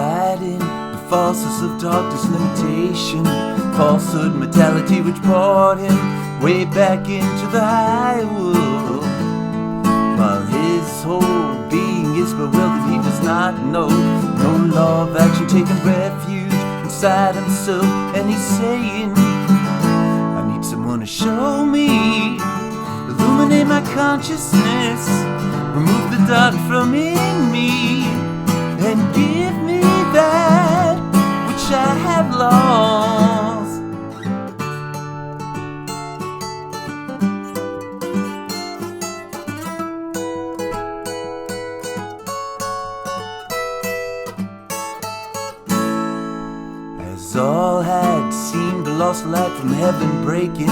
fighting the falseness of darkness, limitation, falsehood, mortality, which brought him way back into the high world. While his whole being is bewildered, he does not know no law of action, taking refuge inside himself, and he's saying, I need someone to show me, illuminate my consciousness, remove the dark from in me, and give me that which I have lost. As all had seemed a lost light from heaven breaking,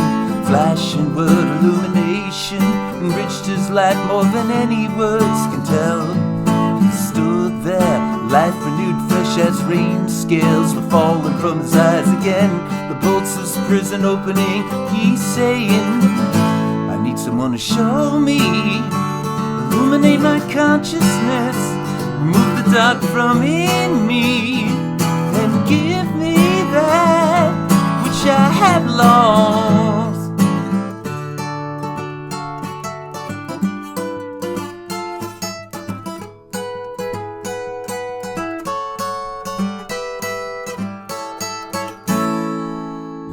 flashing word illumination, enriched his light more than any words can tell. He stood there, life renewed, fresh as rain, scales were falling from his eyes again, the bolts of his prison opening. He's saying, I need someone to show me, illuminate my consciousness, remove the dark from in me, and give me that which I have lost.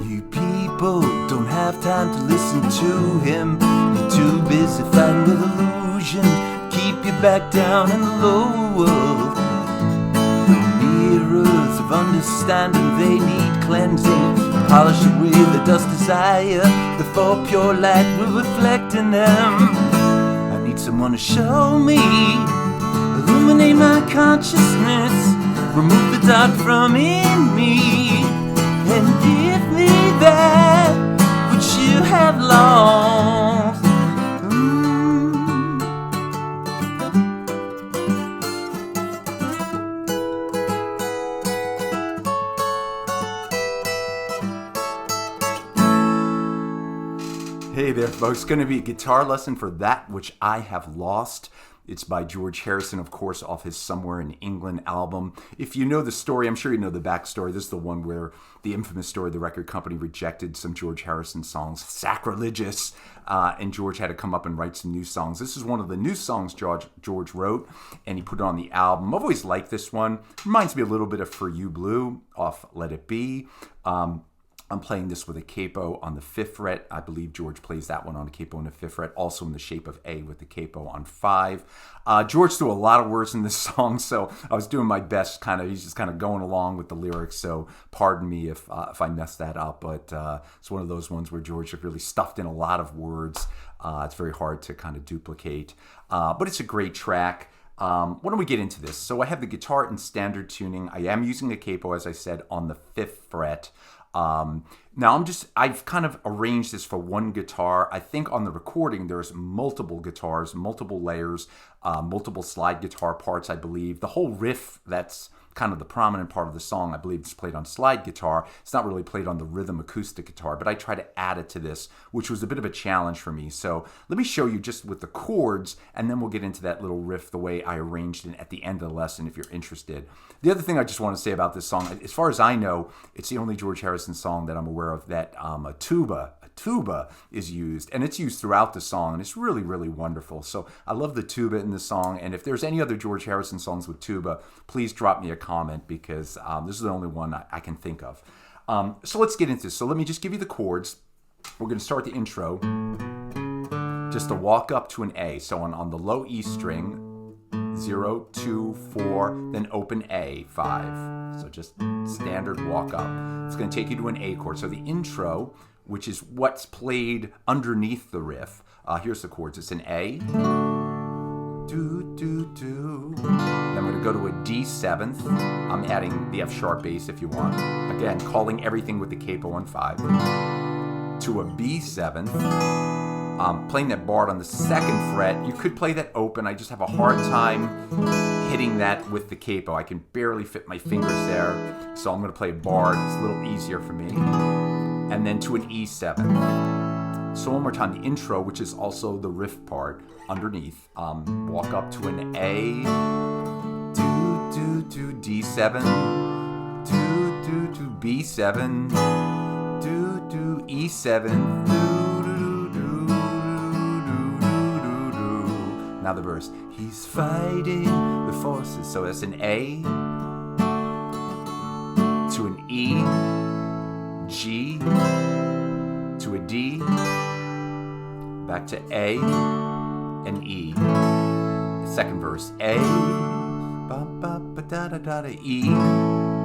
You people don't have time to listen to him. You're too busy fighting with illusion, keep you back down in the low world. Mirrors of understanding, they need cleansing, polish away the dust desire, before pure light will reflect in them. I need someone to show me, illuminate my consciousness, remove the dark from in me, and give me that which you have lost. Hey there, folks. Going to be a guitar lesson for That Which I Have Lost. It's by George Harrison, of course, off his Somewhere in England album. If you know the story, I'm sure you know the backstory. This is the one where the infamous story, the record company rejected some George Harrison songs, sacrilegious, and George had to come up and write some new songs. This is one of the new songs George wrote, and he put it on the album. I've always liked this one. Reminds me a little bit of For You Blue off Let It Be. I'm playing this with a capo on the 5th fret. I believe George plays that one on a capo on the 5th fret, also in the shape of A with the capo on 5. George threw a lot of words in this song, so I was doing my best. He's just kind of going along with the lyrics, so pardon me if I messed that up, but it's one of those ones where George really stuffed in a lot of words. It's very hard to kind of duplicate, but it's a great track. Why don't we get into this? So I have the guitar in standard tuning. I am using a capo, as I said, on the 5th fret. Now I've kind of arranged this for one guitar. I think on the recording there's multiple guitars, multiple layers, multiple slide guitar parts, I believe. The whole riff, that's kind of the prominent part of the song, I believe it's played on slide guitar. It's not really played on the rhythm acoustic guitar, but I try to add it to this, which was a bit of a challenge for me. So let me show you just with the chords, and then we'll get into that little riff the way I arranged it at the end of the lesson if you're interested. The other thing I just want to say about this song, as far as I know, it's the only George Harrison song that I'm aware of that a tuba is used, and it's used throughout the song, and it's really, really wonderful. So I love the tuba in the song, and if there's any other George Harrison songs with tuba, please drop me a comment, because this is the only one I can think of. So let's get into this. So let me just give you the chords. We're going to start the intro, just to walk up to an A. So on the low E string, 0, 2, 4, then open A, 5. So just standard walk up. It's going to take you to an A chord. So the intro, which is what's played underneath the riff. Here's the chords. It's an A, do, do, do. Then we're going to go to a D 7th. I'm adding the F sharp bass if you want. Again, calling everything with the capo on 5. To a B 7th. Playing that bar on the 2nd fret. You could play that open. I just have a hard time hitting that with the capo. I can barely fit my fingers there. So I'm going to play a bar. It's a little easier for me. And then to an E7. So one more time, the intro, which is also the riff part underneath. Walk up to an A, do, do, to D7, to B7, to E7, now the verse. He's fighting the forces. So that's an A to an E, G to a D, back to A and E. Second verse, A, ba ba ba da da da da, E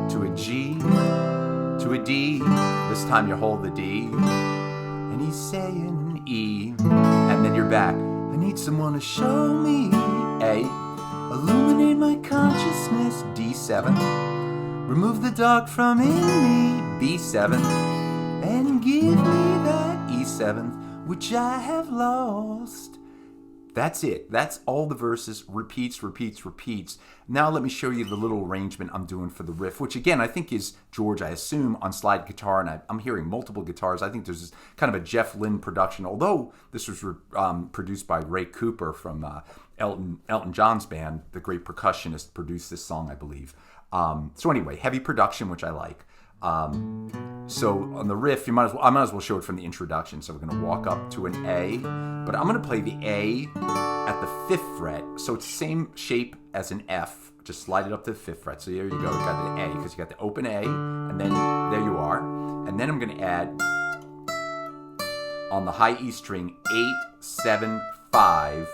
to a G to a D. This time you hold the D, and he's saying E, and then you're back. I need someone to show me. A, illuminate my consciousness. D7, remove the dark from in me. B7, and give me that E7th, which I have lost. That's it. That's all the verses. Repeats, repeats, repeats. Now let me show you the little arrangement I'm doing for the riff, which again I think is George, I assume, on slide guitar, and I'm hearing multiple guitars. I think there's this kind of a Jeff Lynne production, although this was produced by Ray Cooper from Elton John's band. The great percussionist produced this song, I believe. So anyway, heavy production, which I like. So on the riff, I might as well show it from the introduction. So we're going to walk up to an A, but I'm going to play the A at the 5th fret. So it's the same shape as an F. Just slide it up to the 5th fret. So there you go. You got the A because you got the open A, and then there you are. And then I'm going to add on the high E string 8, 7, 5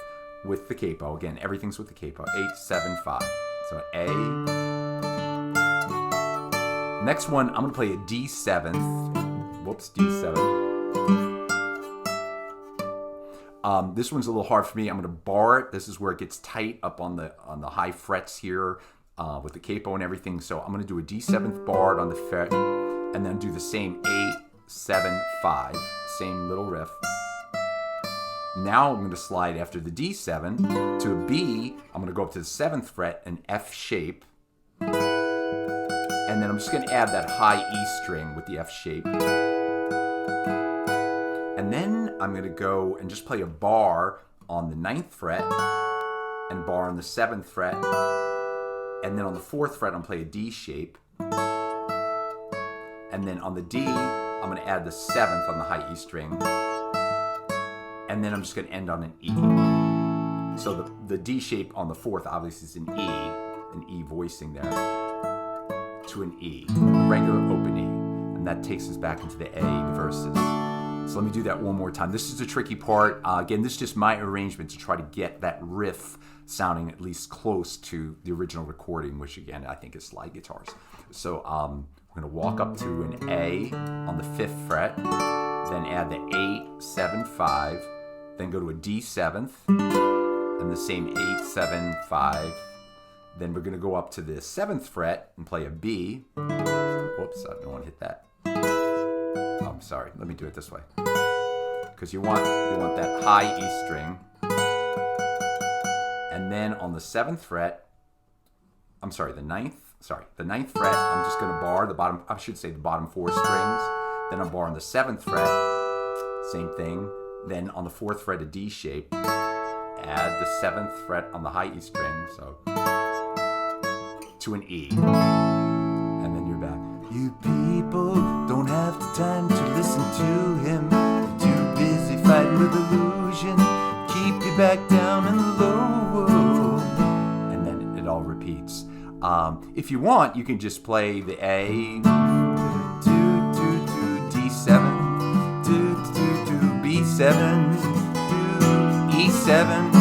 with the capo. Again, everything's with the capo. 8, 7, 5. So A. Next one, I'm going to play a D7th. Whoops, D7. This one's a little hard for me. I'm going to bar it. This is where it gets tight up on the high frets here with the capo and everything. So I'm going to do a D7th barred on the fret and then do the same 8, 7, 5. Same little riff. Now I'm going to slide after the D7 to a B. I'm going to go up to the 7th fret, an F shape. And then I'm just going to add that high E string with the F shape. And then I'm going to go and just play a bar on the 9th fret and bar on the 7th fret. And then on the 4th fret, I'm going to play a D shape. And then on the D, I'm going to add the 7th on the high E string. And then I'm just going to end on an E. So the D shape on the 4th obviously is an E voicing there. To an E, regular open E, and that takes us back into the A, the verses. So let me do that one more time. This is the tricky part. Again, this is just my arrangement to try to get that riff sounding at least close to the original recording, which again, I think is slide guitars. So we're going to walk up to an A on the 5th fret, then add the 8, 7, 5, then go to a D7th, and the same 8, 7, 5, then we're going to go up to the 7th fret and play a B. Whoops, I don't want to hit that. Oh, I'm sorry. Let me do it this way. Because you want that high E string. And then on the 7th fret, the 9th fret, I'm just going to bar the bottom 4 strings. Then I'm barring the 7th fret, same thing. Then on the 4th fret, a D shape. Add the 7th fret on the high E string, so to an E, and then you're back. You people don't have the time to listen to him. You're too busy fighting with illusion. Keep you back down and low. And then it all repeats. If you want, you can just play the A, to D7, to B7, to E7.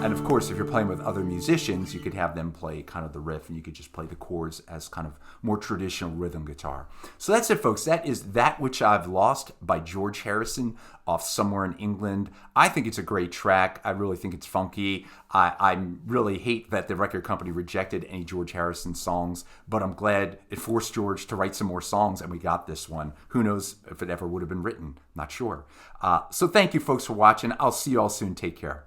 And of course, if you're playing with other musicians, you could have them play kind of the riff, and you could just play the chords as kind of more traditional rhythm guitar. So that's it, folks. That is That Which I've Lost by George Harrison off Somewhere in England. I think it's a great track. I really think it's funky. I really hate that the record company rejected any George Harrison songs, but I'm glad it forced George to write some more songs, and we got this one. Who knows if it ever would have been written? Not sure. So thank you, folks, for watching. I'll see you all soon. Take care.